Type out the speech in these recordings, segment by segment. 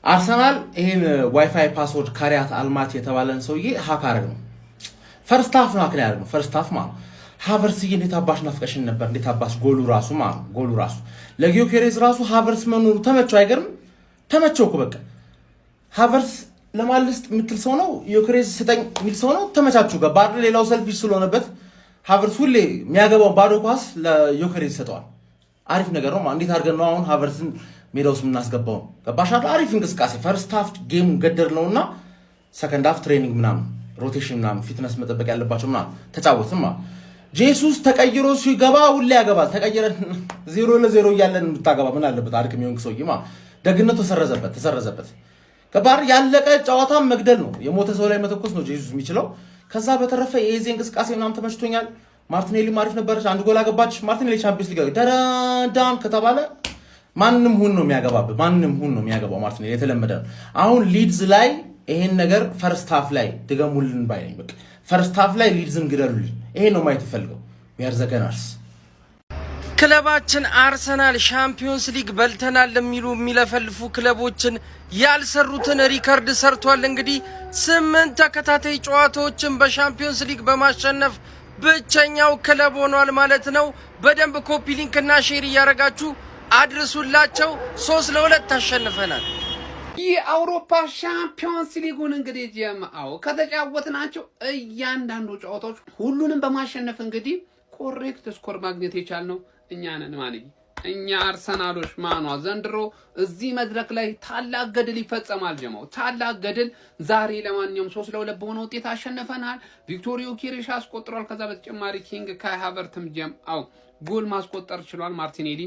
አርሰናል ይሄን ዋይፋይ ፓስወርድ ካሪያት አልማት የተባለን ሰውዬ ሃክ አረግ ነው። ፈርስት ሃፍ ነው አክን ያደርግ ነው። ፈርስት ሃፍ ማለት ሃቨርትስ እንዴት አባሽ ናፍቀሽን ነበር። እንዴት አባሽ ጎሉ ራሱ ማለት ጎሉ ራሱ ለጊዮኬሬዝ ራሱ ሃቨርትስ መኖሩ ተመቸው። አይገርም? ተመቸው እኮ በቃ ሃቨርትስ ለማልስት ምትል ሰው ነው። ጊዮኬሬዝ ስጠኝ ሚል ሰው ነው። ተመቻቹ ገባ አይደል? ሌላው ሰልፊሽ ስለሆነበት ሃቨርትስ ሁሌ የሚያገባው ባዶ ኳስ ለጊዮኬሬዝ ሰጠዋል። አሪፍ ነገር ነው። እንዴት አድርገን ነው አሁን ሃቨርትስን ሜዳውስ ምናስገባው? ገባሽ አይደል? አሪፍ እንቅስቃሴ ፈርስት ሃፍ ጌም ገደር ነውና ሰከንድ ሃፍ ትሬኒንግ ምናምን ሮቴሽን ምናምን ፊትነስ መጠበቅ ያለባቸው ምናምን ተጫወትም። ጄሱስ ተቀይሮ ሲገባ ሁሌ ያገባል። ተቀየረ 0-0 እያለን የምታገባ ምን አለበት? አድክም ይሆን ሰውዬ ደግነቱ ተሰረዘበት። ከባር ያለቀ ጨዋታ መግደል ነው። የሞተ ሰው ላይ መተኮስ ነው ጄሱስ የሚችለው። ከዛ በተረፈ የኤዜ እንቅስቃሴ ምናምን ተመችቶኛል። ማርቲኔሊ ማሪፍ ነበረች። አንድ ጎል አገባች። ማርቲኔሊ ቻምፒየንስ ሊግ ደረዳን ከተባለ ማንንም ሁን ነው የሚያገባው። ማርቲኔሊ የተለመደ ነው። አሁን ሊድዝ ላይ ይሄን ነገር ፈርስት ሃፍ ላይ ድገሙልን ባይ ነኝ። በቃ ፈርስት ሃፍ ላይ ሊድዝን ግደሉልን። ይሄ ነው ማየት ፈልገው ያርዘገናርስ ክለባችን አርሰናል ሻምፒዮንስ ሊግ በልተናል የሚለፈልፉ ክለቦችን ያልሰሩትን ሪከርድ ሰርቷል። እንግዲህ 8 ተከታታይ ጨዋታዎችን በሻምፒዮንስ ሊግ በማሸነፍ ብቸኛው ክለብ ሆኗል ማለት ነው። በደንብ ኮፒ ሊንክ እና ሼር እያደረጋችሁ አድርሱላቸው። 3-2 ታሸንፈናል። የአውሮፓ ሻምፒዮንስ ሊጉን እንግዲህ ጀምአው ከተጫወትናቸው እያንዳንዱ ጨዋታዎች ሁሉንም በማሸነፍ እንግዲህ ኮሬክት ስኮር ማግኘት የቻልነው እኛ ነን ማለት እኛ አርሰናሎች ማኗ ዘንድሮ እዚህ መድረክ ላይ ታላቅ ገድል ይፈጸማል። ጀማው ታላቅ ገድል ዛሬ ለማንኛውም 3-2 በሆነ ውጤት አሸንፈናል። ቪክቶሪዮ ኪሪሽ አስቆጥሯል። ከዛ በተጨማሪ ኪንግ ካይ ሃቨርትም ጀምአው ጎል ማስቆጠር ችሏል። ማርቲኔሊ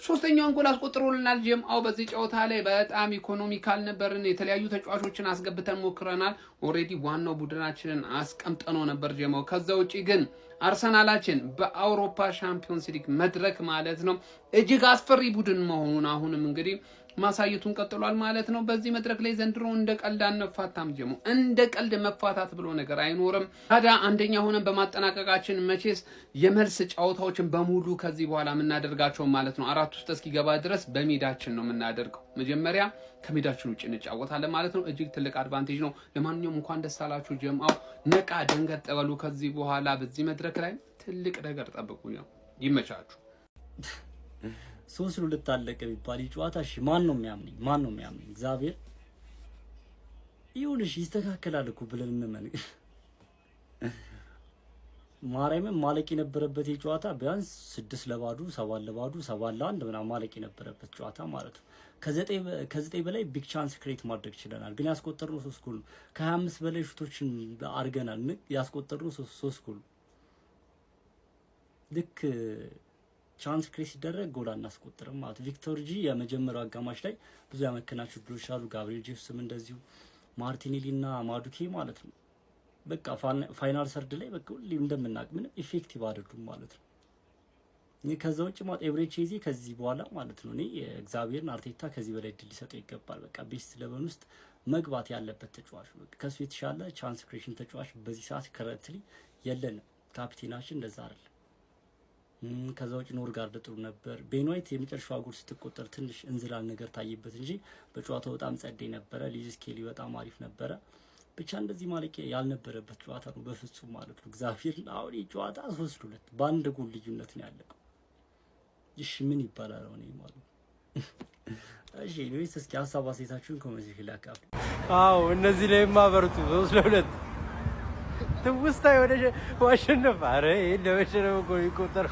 ሶስተኛውን ጎል አስቆጥሮልናል። ጀምአው በዚህ ጨዋታ ላይ በጣም ኢኮኖሚካል ነበርን። የተለያዩ ተጫዋቾችን አስገብተን ሞክረናል። ኦሬዲ ዋናው ቡድናችንን አስቀምጠነው ነበር ጀምአው። ከዛ ውጪ ግን አርሰናላችን በአውሮፓ ሻምፒዮንስ ሊግ መድረክ ማለት ነው እጅግ አስፈሪ ቡድን መሆኑን አሁንም እንግዲህ ማሳየቱን ቀጥሏል ማለት ነው። በዚህ መድረክ ላይ ዘንድሮ እንደ ቀልድ አንፋታም ጀሙ እንደ ቀልድ መፋታት ብሎ ነገር አይኖርም። ታዲያ አንደኛ ሆነን በማጠናቀቃችን መቼስ የመልስ ጨዋታዎችን በሙሉ ከዚህ በኋላ የምናደርጋቸው ማለት ነው 4 ውስጥ እስኪገባ ድረስ በሜዳችን ነው የምናደርገው። መጀመሪያ ከሜዳችን ውጭ እንጫወታለን ማለት ነው። እጅግ ትልቅ አድቫንቴጅ ነው። ለማንኛውም እንኳን ደስ አላችሁ ጀምአው። ነቃ ደንገጥ በሉ። ከዚህ በኋላ በዚህ መድረክ ላይ ትልቅ ነገር ጠብቁ ነው። ይመቻችሁ። 3-2 አለቀ ቢባል ጨዋታ እሺ ማን ነው የሚያምነኝ? እግዚአብሔር ይሁንሽ ይስተካከላል እኮ ብለን እንመን። ማርያምን ማለቅ የነበረበት ጨዋታ ቢያንስ 6-0 7-0 7-1 ምናምን ማለቅ የነበረበት ጨዋታ ማለት ነው። ከ9 በላይ ቢግ ቻንስ ክሬት ማድረግ ይችላል። ግን ያስቆጠርነው 3 ጎል ነው። ከ25 በላይ ሹቶችን አድርገናል። ያስቆጠርነው 3 ጎል ልክ ቻንስ ክሬት ሲደረግ ጎል አናስቆጥርም ማለት ቪክቶር ጂ የመጀመሪያው አጋማሽ ላይ ብዙ ያመከናችሁ ድሎች አሉ። ጋብሪኤል ጄሱስም እንደዚሁ ማርቲኔሊ እና ማዱኬ ማለት ነው። በቃ ፋይናል ሰርድ ላይ በቃ ሁሌም እንደምናውቅ ምንም ኢፌክቲቭ አይደሉም ማለት ነው። እኔ ከዛ ውጭ ማለት ኤብሬቼዚ ከዚህ በኋላ ማለት ነው እኔ እግዚአብሔርን አርቴታ ከዚህ በላይ ድል ሊሰጠው ይገባል። በቃ ቤስት 11 ውስጥ መግባት ያለበት ተጫዋች በቃ ከሱ የተሻለ ቻንስ ክሬሽን ተጫዋች በዚህ ሰዓት ከረንትሊ የለንም። ካፒቴናችን እንደዛ አይደለም። ከዛ ውጭ ኖርጋርድ ጥሩ ነበር። ቤንዋይት የመጨረሻው ጎል ስትቆጠር ትንሽ እንዝላል ነገር ታይበት እንጂ በጨዋታው በጣም ጸደይ ነበረ። ሊዝ ስኬሊ በጣም አሪፍ ነበረ። ብቻ እንደዚህ ማለት ያልነበረበት ጨዋታ ነው በፍጹም ማለት ነው። እግዚአብሔር አሁን ጨዋታ 3-2 በአንድ ጎል ልዩነት ነው ያለቀው። እሺ ምን ይባላል ነው ማለት እሺ ሉዊስ እስኪ ሀሳብ አስተያየታችሁን ኮሜንት ላይ አካፍ። አዎ እነዚህ ላይ ማበርቱ 3-2 ትውስታ ወደ ዋሽነፍ አረ ለወሸነው ጎል ይቆጠር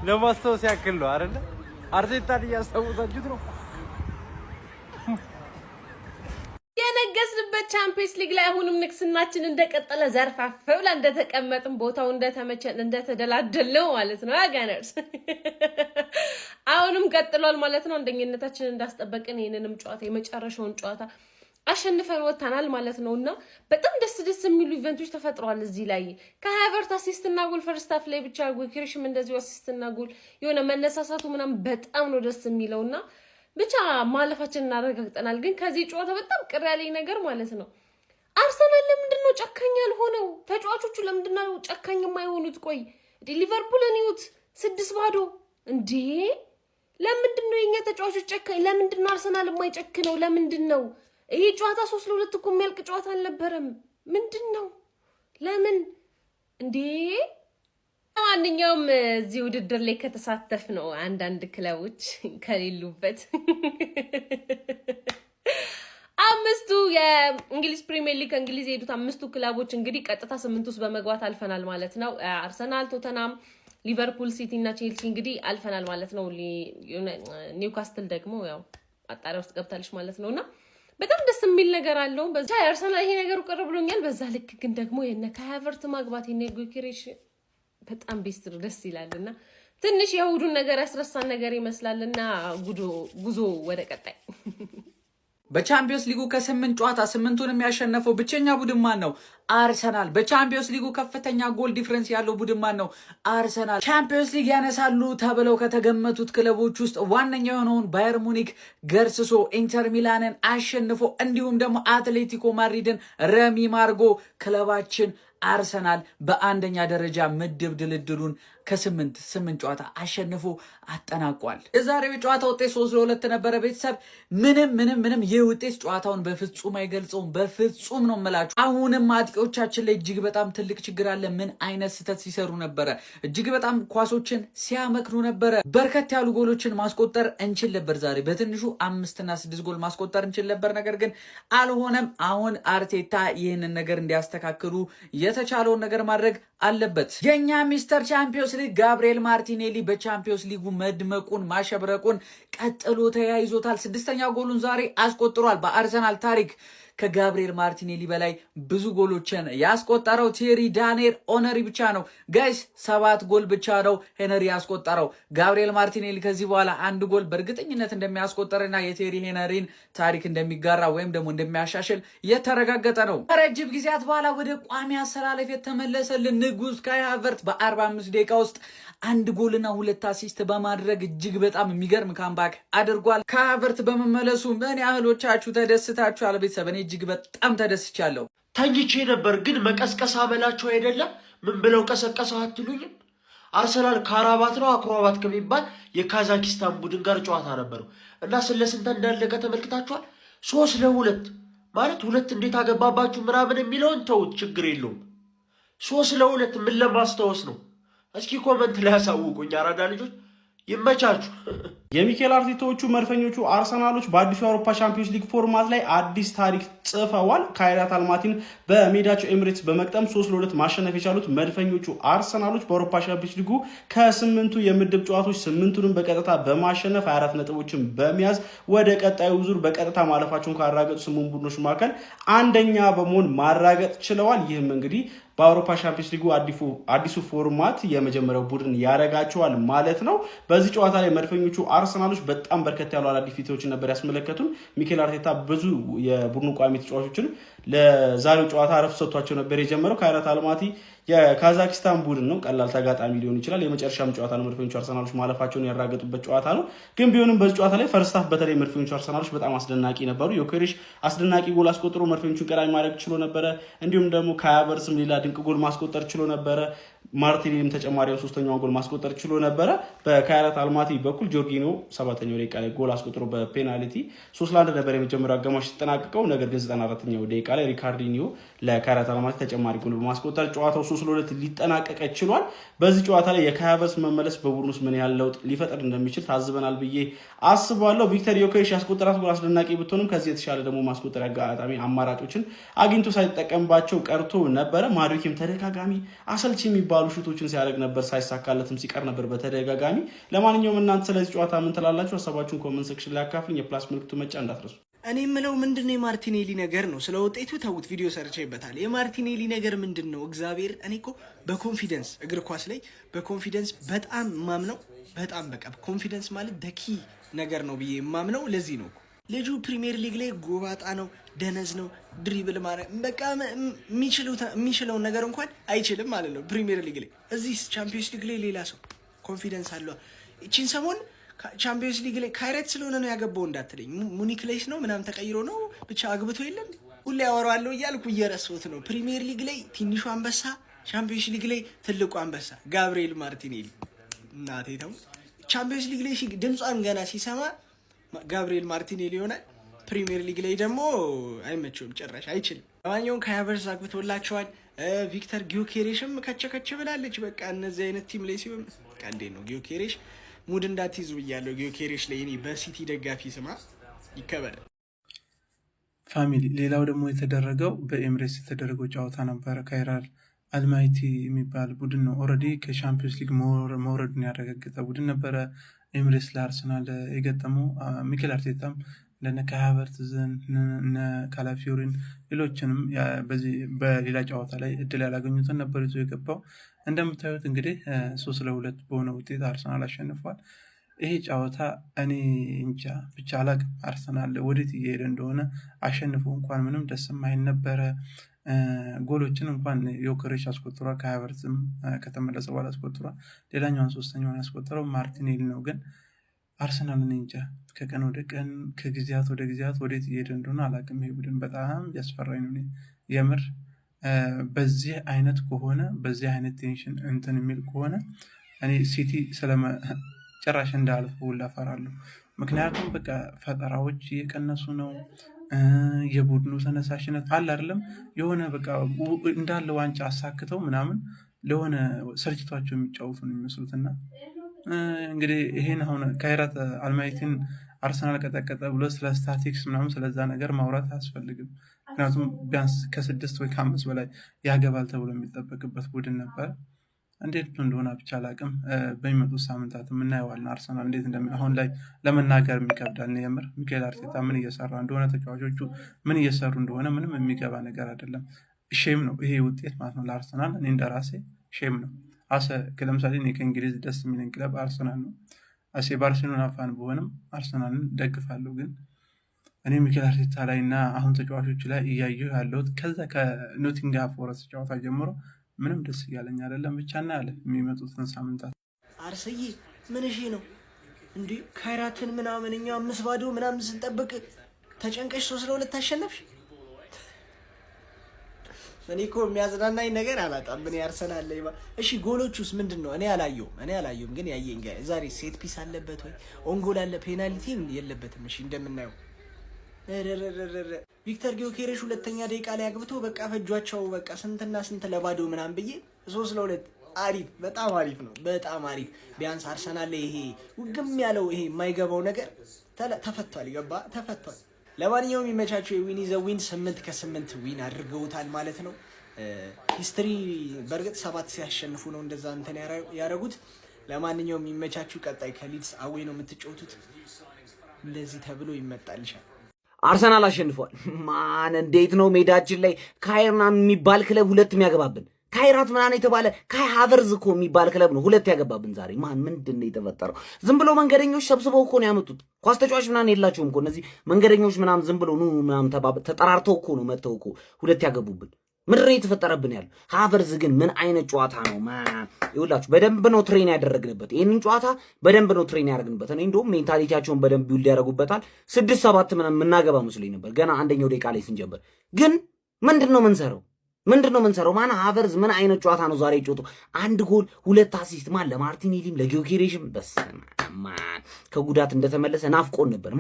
ለማስታወስ ያክል ነው አይደል? አርቴታን እያስታወሳችሁት ነው። የነገስንበት ቻምፒየንስ ሊግ ላይ አሁንም ንግስናችን እንደቀጠለ ዘርፋፍ ብላ እንደተቀመጥን ቦታው እንደተመቸን እንደተደላደለው ማለት ነው። አጋነርስ አሁንም ቀጥሏል ማለት ነው። አንደኝነታችንን እንዳስጠበቅን ይሄንንም ጨዋታ የመጨረሻውን ጨዋታ አሸንፈን ወጣናል ማለት ነውና በጣም ደስ የሚሉ ኢቨንቶች ተፈጥሯል። እዚህ ላይ ከሃቨርት አሲስትና ጎል ፈርስት ሃፍ ላይ ብቻ ኪሪሽም እንደዚሁ አሲስትና ጎል የሆነ መነሳሳቱ ምናምን በጣም ነው ደስ የሚለውና ብቻ ማለፋችንን አረጋግጠናል። ግን ከዚህ ጨዋታ በጣም ቅር ያለኝ ነገር ማለት ነው አርሰናል ለምንድነው ጨካኝ ያልሆነው? ተጫዋቾቹ ለምንድነው ጨካኝ የማይሆኑት? ቆይ ሊቨርፑልን ይዩት 6-0 እንዴ! ለምንድነው የኛ ተጫዋቾች ጨካኝ? ለምንድነው አርሰናል የማይጨክነው? ለምንድነው ይሄ ጨዋታ 3-2 እኮ የሚያልቅ ጨዋታ አልነበረም? ምንድነው? ለምን እንዴ? ማንኛውም እዚህ ውድድር ላይ ከተሳተፍ ነው አንዳንድ ክለቦች ከሌሉበት አምስቱ የእንግሊዝ ፕሪሚየር ሊግ ከእንግሊዝ የሄዱት አምስቱ ክለቦች እንግዲህ ቀጥታ 8 ውስጥ በመግባት አልፈናል ማለት ነው። አርሰናል፣ ቶተናም፣ ሊቨርፑል፣ ሲቲ እና ቼልሲ እንግዲህ አልፈናል ማለት ነው። ኒውካስትል ደግሞ ያው አጣሪያ ውስጥ ገብታለች ማለት ነውና በጣም ደስ የሚል ነገር አለው። በዛ አርሰናል ይሄ ነገሩ ቅር ብሎኛል። በዛ ልክ ግን ደግሞ የነ ሃቨርት ማግባት የነ ጎኬሬሽ በጣም ቤስት ደስ ይላልና ትንሽ የሁዱን ነገር ያስረሳን ነገር ይመስላልና ጉዞ ወደ ቀጣይ በቻምፒየንስ ሊጉ ከ8 ጨዋታ 8ቱንም ያሸነፈው ብቸኛ ቡድን ማን ነው? አርሰናል። በቻምፒየንስ ሊጉ ከፍተኛ ጎል ዲፈረንስ ያለው ቡድን ማን ነው? አርሰናል። ቻምፒየንስ ሊግ ያነሳሉ ተብለው ከተገመቱት ክለቦች ውስጥ ዋነኛው የሆነውን ባየር ሙኒክ ገርስሶ ኢንተር ሚላንን አሸንፎ እንዲሁም ደግሞ አትሌቲኮ ማድሪድን ረሚ ማርጎ ክለባችን አርሰናል በአንደኛ ደረጃ ምድብ ድልድሉን ከ8 ጨዋታ አሸንፎ አጠናቋል። የዛሬው ጨዋታ ውጤት 3-2 ነበረ። ቤተሰብ ምንም ይህ ውጤት ጨዋታውን በፍጹም አይገልጸውም። በፍጹም ነው የምላችሁ። አሁንም አጥቂዎቻችን ላይ እጅግ በጣም ትልቅ ችግር አለ። ምን አይነት ስህተት ሲሰሩ ነበረ? እጅግ በጣም ኳሶችን ሲያመክኑ ነበረ። በርከት ያሉ ጎሎችን ማስቆጠር እንችል ነበር። ዛሬ በትንሹ 5 እና 6 ጎል ማስቆጠር እንችል ነበር። ነገር ግን አልሆነም። አሁን አርቴታ ይህንን ነገር እንዲያስተካክሉ የተቻለውን ነገር ማድረግ አለበት። የኛ ሚስተር ቻምፒዮንስ ሊግ ጋብሪኤል ማርቲኔሊ በቻምፒዮንስ ሊጉ መድመቁን ማሸብረቁን ቀጥሎ ተያይዞታል። 6ኛ ጎሉን ዛሬ አስቆጥሯል። በአርሰናል ታሪክ ከጋብሪኤል ማርቲኔሊ በላይ ብዙ ጎሎችን ያስቆጠረው ቴሪ ዳንኤል ኦነሪ ብቻ ነው። ጋይስ 7 ጎል ብቻ ነው ሄነሪ ያስቆጠረው። ጋብሪኤል ማርቲኔሊ ከዚህ በኋላ 1 ጎል በእርግጠኝነት እንደሚያስቆጠርና የቴሪ ሄነሪን ታሪክ እንደሚጋራ ወይም ደግሞ እንደሚያሻሽል የተረጋገጠ ነው። ከረጅም ጊዜያት በኋላ ወደ ቋሚ አሰላለፍ የተመለሰልን ንጉስ ካይ ሃቨርት በ45 ደቂቃ ውስጥ 1 ጎልና 2 አሲስት በማድረግ እጅግ በጣም የሚገርም ካምባክ አድርጓል። ካይ ሃቨርት በመመለሱ ምን ያህሎቻችሁ ተደስታችኋል? ቤተሰብ እኔ እጅግ በጣም ተደስቻለሁ። ተኝቼ ነበር ግን መቀስቀስ አመላቸው አይደለም። ምን ብለው ቀሰቀሰው አትሉኝም? አርሰናል ካራባት ነው አክሮባት ከሚባል የካዛኪስታን ቡድን ጋር ጨዋታ ነበረው እና ስለስንት እንዳለቀ ተመልክታችኋል። 3-2 ማለት 2 እንዴት አገባባችሁ ምናምን የሚለውን ተውት፣ ችግር የለውም። 3-2 ምን ለማስታወስ ነው? እስኪ ኮመንት ላይ ያሳውቁኝ አራዳ ልጆች። ይመቻችሁ። የሚኬል አርቴታዎቹ መድፈኞቹ አርሰናሎች በአዲሱ የአውሮፓ ቻምፒዮንስ ሊግ ፎርማት ላይ አዲስ ታሪክ ጽፈዋል። ካይራት አልማቲን በሜዳቸው ኤሚሬትስ በመቅጠም 3-2 ማሸነፍ የቻሉት መድፈኞቹ አርሰናሎች በአውሮፓ ቻምፒዮንስ ሊጉ ከ8ቱ የምድብ ጨዋታዎች 8ቱንም በቀጥታ በማሸነፍ 24 ነጥቦችን በመያዝ ወደ ቀጣዩ ዙር በቀጥታ ማለፋቸውን ካረጋገጡ 8 ቡድኖች መካከል አንደኛ በመሆን ማረጋገጥ ችለዋል። ይህም እንግዲህ በአውሮፓ ቻምፒዮንስ ሊጉ አዲሱ ፎርማት የመጀመሪያው ቡድን ያረጋቸዋል ማለት ነው። በዚህ ጨዋታ ላይ መድፈኞቹ አርሰናሎች በጣም በርከት ያሉ አዳዲስ ፊቶችን ነበር ያስመለከቱን። ሚኬል አርቴታ ብዙ የቡድኑ ቋሚ ተጫዋቾችን ለዛሬው ጨዋታ ረፍት ሰጥቷቸው ነበር የጀመረው። ካይራት አልማቲ የካዛኪስታን ቡድን ነው። ቀላል ተጋጣሚ ሊሆን ይችላል። የመጨረሻም ጨዋታ ነው። መድፈኞቹ አርሰናሎች ማለፋቸውን ያረጋገጡበት ጨዋታ ነው። ግን ቢሆንም በዚህ ጨዋታ ላይ ፈርስት ሃፍ በተለይ መድፈኞቹ አርሰናሎች በጣም አስደናቂ ነበሩ። ዮኬሬሽ አስደናቂ ጎል አስቆጥሮ መድፈኞቹን ቀዳሚ ማድረግ ችሎ ነበረ። እንዲሁም ደግሞ ከሃቨርትስም ሌላ ድንቅ ጎል ማስቆጠር ችሎ ነበረ። ማርቲኔሊም ተጨማሪውን 3ኛውን ጎል ማስቆጠር ችሎ ነበረ። በካይራት አልማቲ በኩል ጆርጊኒዮ 7ኛው ደቂቃ ላይ ጎል አስቆጥሮ በፔናልቲ 3-1 ነበር የመጀመሪያው አጋማሽ ተጠናቀቀው። ነገር ግን 94ኛው ደቂቃ ላይ ሪካርዲኒዮ ለካይራት አልማቲ ተጨማሪ ጎል በማስቆጠር ጨዋታው 3-2 ሊጠናቀቅ ችሏል። በዚህ ጨዋታ ላይ የካይ ሃቨርትስ መመለስ በቡድኑ ውስጥ ምን ያህል ለውጥ ሊፈጥር እንደሚችል ታዝበናል ብዬ አስባለሁ። ቪክተር ዮኬሬሽ ያስቆጠራት ጎል አስደናቂ ብትሆንም ከዚህ የተሻለ ደግሞ ማስቆጠሪያ አጋጣሚ አማራጮችን አግኝቶ ሳይጠቀምባቸው ቀርቶ ነበረ። ማዱኬም ተደጋጋሚ አሰልቺ የሚባሉ ሹቶችን ሲያደርግ ነበር፣ ሳይሳካለትም ሲቀር ነበር በተደጋጋሚ። ለማንኛውም እናንተ ስለዚህ ጨዋታ ምን ትላላችሁ? ሀሳባችሁን ኮመንት ሴክሽን ላይ አካፍሉኝ። የፕላስ ምልክቱ መጫ እንዳትረሱ። እኔ የምለው ምንድነው የማርቲኔሊ ነገር ነው። ስለ ውጤቱ ተውት፣ ቪዲዮ ሰርቼበታል። የማርቲኔሊ ነገር ምንድነው? እግዚአብሔር እኔ እኮ በኮንፊደንስ እግር ኳስ ላይ በኮንፊደንስ በጣም ማምነው፣ በጣም በቃ ኮንፊደንስ ማለት ደኪ ነገር ነው ብዬ ማምነው። ለዚህ ነው ልጁ ፕሪሚየር ሊግ ላይ ጎባጣ ነው፣ ደነዝ ነው፣ ድሪብል ማለት በቃ የሚችለውን ነገር እንኳን አይችልም ማለት ነው ፕሪሚየር ሊግ ላይ። እዚህ ቻምፒዮንስ ሊግ ላይ ሌላ ሰው ኮንፊደንስ አለው። እቺን ሰሞን ቻምፒዮንስ ሊግ ላይ ካይረት ስለሆነ ነው ያገባው እንዳትለኝ፣ ሙኒክ ላይ ነው ምናምን ተቀይሮ ነው ብቻ አግብቶ የለም ሁሌ ያወራዋለሁ እያልኩ እየረሳሁት ነው። ፕሪሚየር ሊግ ላይ ትንሹ አንበሳ፣ ቻምፒዮንስ ሊግ ላይ ትልቁ አንበሳ ጋብሪኤል ማርቲኔሊ። እናቴ ተው ቻምፒየንስ ሊግ ላይ ድምጿን ገና ሲሰማ ጋብሪኤል ማርቲኔሊ ይሆናል። ፕሪሚየር ሊግ ላይ ደግሞ አይመቸውም ጭራሽ አይችልም። ለማንኛውም ካይ ሃቨርትዝ አግብቶላቸዋል። ቪክተር ጊዮኬሬሽም ከቸከች ብላለች። በቃ እነዚህ አይነት ቲም ላይ ሲሆን በቃ እንዴት ነው ጊዮኬሬሽ ሙድ እንዳትይዙ ብያለሁ። ጊዮኬሬሽ ላይ እኔ በሲቲ ደጋፊ ስማ ይከበራል። ፋሚሊ ሌላው ደግሞ የተደረገው በኤምሬትስ የተደረገው ጨዋታ ነበረ። ካይራት አልማይቲ የሚባል ቡድን ነው ኦልሬዲ ከሻምፒዮንስ ሊግ መውረዱን ያረጋገጠ ቡድን ነበረ። ኤምሬትስ ለአርሰናል የገጠመው ሚኬል አርቴታም እንደነ ካይ ሃቨርትዝን እነ ካላፊዮሪን ሌሎችንም በሌላ ጨዋታ ላይ እድል ያላገኙትን ነበር ይዞ የገባው። እንደምታዩት እንግዲህ 3-2 በሆነ ውጤት አርሰናል አሸንፏል። ይሄ ጨዋታ እኔ እንጃ ብቻ አላቅም አርሰናል ወዴት እየሄደ እንደሆነ። አሸንፎ እንኳን ምንም ደስ የማይል ነበረ። ጎሎችን እንኳን ዮኬሬሽ አስቆጥሯል። ካይ ሃቨርትዝም ከተመለሰ በኋላ አስቆጥሯል። ሌላኛውን ሶስተኛውን ያስቆጠረው ማርቲኔሊ ነው። ግን አርሰናል እኔ እንጃ ከቀን ወደ ቀን ከጊዜያት ወደ ጊዜያት ወዴት እየሄደ እንደሆነ አላቅም። ይሄ ቡድን በጣም ያስፈራኝ ነው የምር። በዚህ አይነት ከሆነ በዚህ አይነት ቴንሽን እንትን የሚል ከሆነ እኔ ሲቲ ጭራሽ እንዳልፉ ላፈራለሁ። ምክንያቱም በቃ ፈጠራዎች እየቀነሱ ነው። የቡድኑ ተነሳሽነት አለ አይደለም የሆነ በቃ እንዳለ ዋንጫ አሳክተው ምናምን ለሆነ ስርጭቷቸው የሚጫወቱ ነው የሚመስሉትና እንግዲህ ይሄን አሁን ካይራት አልማይቲን አርሰናል ቀጠቀጠ ብሎ ስለ ስታቲክስ ምናምን ስለዛ ነገር ማውራት አያስፈልግም። ምክንያቱም ቢያንስ ከ6 ወይ ከ5 በላይ ያገባል ተብሎ የሚጠበቅበት ቡድን ነበር። እንዴት እንደሆነ ብቻ አላቅም። በሚመጡት ሳምንታት እናየዋለን አርሰናል እንዴት አሁን ላይ ለመናገር የሚከብዳል። የምር ሚኬል አርቴታ ምን እየሰራ እንደሆነ ተጫዋቾቹ ምን እየሰሩ እንደሆነ ምንም የሚገባ ነገር አይደለም። ሼም ነው ይሄ ውጤት ማለት ነው ለአርሰናል። እኔ እንደራሴ ሼም ነው። ለምሳሌ እኔ ከእንግሊዝ ደስ የሚለኝ ክለብ አርሰናል ነው። ባርሴሎና ፋን በሆንም አርሰናልን ደግፋለሁ። ግን እኔ ሚኬል አርቴታ ላይ እና አሁን ተጫዋቾች ላይ እያየሁ ያለሁት ከዛ ከኖቲንግሃም ፎረስት ጨዋታ ጀምሮ ምንም ደስ እያለኝ አይደለም። ብቻ እናያለን የሚመጡትን ሳምንታት። አርሰዬ ምን እሺ ነው እንዲህ ካይራትን ምናምን እኛ 5-0 ምናምን ስንጠብቅ ተጨንቀሽ 3-2 ታሸነፍሽ። እኔ እኮ የሚያዝናናኝ ነገር አላጣም። ምን ያርሰናል ላይ እሺ ጎሎቹስ ምንድነው? እኔ አላየሁም ግን ያየኝ ጋር ዛሬ ሴት ፒስ አለበት ወይ ኦንጎል አለ ፔናልቲ የለበትም። እሺ እንደምናየው ቪክተር ጊዮኬሬሽ ሁለተኛ ደቂቃ ላይ አግብቶ በቃ ፈጇቸው በቃ ስንትና ስንት ለባዶ ምናምን ብዬ 3-2 አሪፍ፣ በጣም አሪፍ ነው። በጣም አሪፍ። ቢያንስ አርሰናል ላይ ይሄ ውግም ያለው ይሄ የማይገባው ነገር ተፈቷል። ተፈቷል። ለማንኛውም የሚመቻቸው የዊን ዘ ዊን 8-8 ዊን አድርገውታል ማለት ነው። ሂስትሪ በእርግጥ 7 ሲያሸንፉ ነው እንደዛ እንትን ያደረጉት። ለማንኛውም የሚመቻችሁ ቀጣይ ከሊድስ አዌ ነው የምትጫወቱት። እንደዚህ ተብሎ ይመጣልሻል። አርሰናል አሸንፏል። ማን እንዴት ነው ሜዳችን ላይ ካይርናን የሚባል ክለብ ሁለት የሚያገባብን? ካይራት ምናምን የተባለ ካይ ሃቨርትዝ እኮ የሚባል ክለብ ነው ሁለት ያገባብን ዛሬ። ማን ምንድን ነው የተፈጠረው? ዝም ብሎ መንገደኞች ሰብስበው እኮ ነው ያመጡት። ኳስ ተጫዋች ምናምን የላቸውም እኮ እነዚህ መንገደኞች ምናምን ዝም ብሎ ኑ ምናምን ተጠራርተው እኮ ነው መጥተው እኮ ሁለት ያገቡብን። ምንድን ነው የተፈጠረብን ያለው? ሃቨርትዝ ግን ምን አይነት ጨዋታ ነው? ይኸውላችሁ በደንብ ነው ትሬን ያደረግንበት። ይህንን ጨዋታ በደንብ ነው ትሬን ያደረግንበት። እኔ እንደውም ሜንታሊቲያቸውን በደንብ ቢውልድ ያደረጉበታል። 6-7 ምናምን የምናገባ መስሎኝ ነበር ገና አንደኛው ደቂቃ ላይ ስንጀምር። ግን ምንድን ነው የምንሰራው? ማን ሃቨርትዝ ምን አይነት ጨዋታ ነው ዛሬ ጮቶ? 1 ጎል 2 አሲስት ማን ለማርቲኔሊም ለጊዮኬሬሽም በስማን ከጉዳት እንደተመለሰ ናፍቆን ነበር።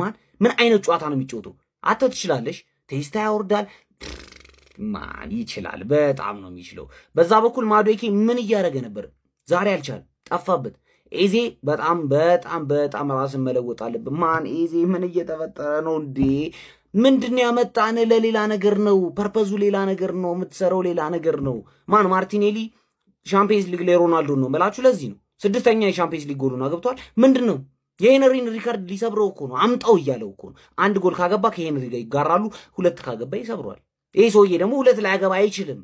ምን አይነት ጨዋታ ነው የሚጮተው? አተ ትችላለሽ፣ ቴስታ ያወርዳል። ማን ይችላል? በጣም ነው የሚችለው። በዛ በኩል ማዱኬ ምን እያደረገ ነበር? ዛሬ አልቻለም፣ ጠፋበት። ኤዜ በጣም ራስን መለወጥ አለብን። ኤዜ ምን እየተፈጠረ ነው እንዴ? ምንድን ያመጣን? ለሌላ ነገር ነው ፐርፐዙ፣ ሌላ ነገር ነው የምትሰራው፣ ሌላ ነገር ነው። ማርቲኔሊ ሻምፒየንስ ሊግ ላይ ሮናልዶ ነው መላችሁ። ለዚህ ነው 6ኛ የሻምፒየንስ ሊግ ጎሉን አገብቷል። ምንድን ነው የሄነሪን ሪካርድ ሊሰብረው እኮ ነው፣ አምጣው እያለው እኮ ነው። 1 ጎል ካገባ ከሄነሪ ጋር ይጋራሉ፣ 2 ካገባ ይሰብረዋል። ይህ ሰውዬ ደግሞ 2 ላይ አገባ አይችልም።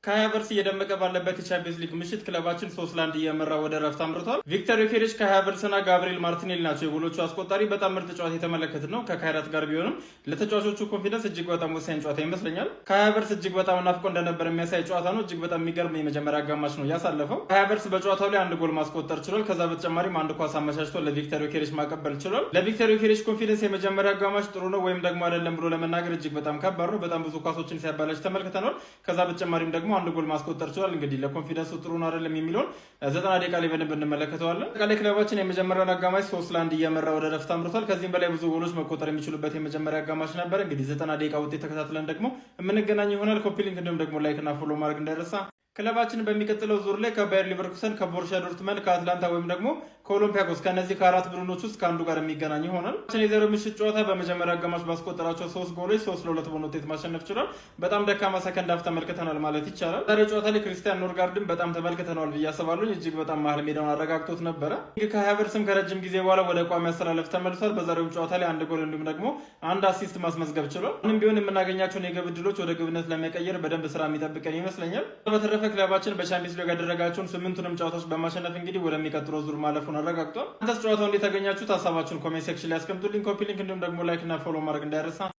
ካይ ሃቨርትዝ እየደመቀ ባለበት የቻምፒየንስ ሊግ ምሽት ክለባችን 3-1 እየመራ ወደ ረፍት አምርቷል። ቪክተር ዮኬሬሽ፣ ካይ ሃቨርትዝ እና ጋብሪኤል ማርቲኔሊ ናቸው የጎሎቹ አስቆጣሪ። በጣም ምርጥ ጨዋታ የተመለከትን ነው። ከካይራት ጋር ቢሆንም ለተጫዋቾቹ ኮንፊደንስ እጅግ በጣም ወሳኝ ጨዋታ ይመስለኛል። ካይ ሃቨርትዝ እጅግ በጣም ናፍቆ እንደነበር የሚያሳይ ጨዋታ ነው። እጅግ በጣም የሚገርም የመጀመሪያ አጋማሽ ነው ያሳለፈው። ካይ ሃቨርትዝ በጨዋታው ላይ 1 ጎል ማስቆጠር ችሏል። ከዛ በተጨማሪም 1 ኳስ አመቻችቶ ለቪክተር ዮኬሬሽ ማቀበል ችሏል። ለቪክተር ዮኬሬሽ ኮንፊደንስ የመጀመሪያ አጋማሽ ጥሩ ነው ወይም ደግሞ አይደለም ብሎ ለመናገር እጅግ በጣም ከባድ ነው። በጣም ብዙ ኳሶችን ሲያባላሽ ተመልክተናል። ከዛ በተጨማሪም ደግሞ አንድ ጎል ማስቆጠር ችሏል። እንግዲህ ለኮንፊደንሱ ጥሩ ነው አይደለም የሚለውን 90 ደቂቃ ላይ በደንብ እንመለከተዋለን። አጠቃላይ ክለባችን የመጀመሪያውን አጋማሽ 3-1 እየመራ ወደ ረፍት አምርቷል። ከዚህም በላይ ብዙ ጎሎች መቆጠር የሚችሉበት የመጀመሪያ አጋማሽ ነበር። እንግዲህ 90 ደቂቃ ውጤት ተከታትለን ደግሞ የምንገናኝ ይሆናል። ኮፒ ሊንክ እንዲሁም ደግሞ ላይክ እና ፎሎ ማድረግ እንዳይረሳ። ክለባችን በሚቀጥለው ዙር ላይ ከባየር ሊቨርኩሰን፣ ከቦሩሲያ ዶርትመንድ፣ ከአትላንታ ወይም ደግሞ ከኦሎምፒያኮስ ከነዚህ ከአራት ቡድኖች ውስጥ ከአንዱ ጋር የሚገናኝ ይሆናል። የዛሬው ምሽት ጨዋታ በመጀመሪያ አጋማሽ ባስቆጠራቸው 3 ጎሎች 3-2 በሆነ ውጤት ማሸነፍ ችሏል። በጣም ደካማ ሰከንድ ሀፍ ተመልክተናል ማለት ይቻላል። ዛሬ ጨዋታ ላይ ክሪስቲያን ኖርጋርድን በጣም ተመልክተናል ብዬ አስባለሁ። እጅግ በጣም መሀል ሜዳውን አረጋግጦት ነበረ። ከሃይ ሃቨርትዝም ከረጅም ጊዜ በኋላ ወደ ቋሚ አሰላለፍ ተመልሷል። በዛሬው ጨዋታ ላይ 1 ጎል እንዲሁም ደግሞ 1 አሲስት ማስመዝገብ ችሏል። ምንም ቢሆን የምናገኛቸውን የግብ ዕድሎች ወደ ግብነት ለመቀየር በደንብ ስራ የሚጠብቀን ይመስለኛል። በተረፈ ክለባችን በቻምፒየንስ ሊግ ያደረጋቸውን 8ቱንም ጨዋታዎች በማሸነፍ እንግዲህ ወደሚቀጥለው ዙር ማለፉን አረጋግጧል። ጨዋታው እንዴት ያገኛችሁት? ሀሳባችሁን ኮሜንት ሴክሽን ላይ አስቀምጡልኝ። ኮፒ ሊንክ እንዲሁም ደግሞ ላይክ እና ፎሎ ማድረግ እንዳይረሳ።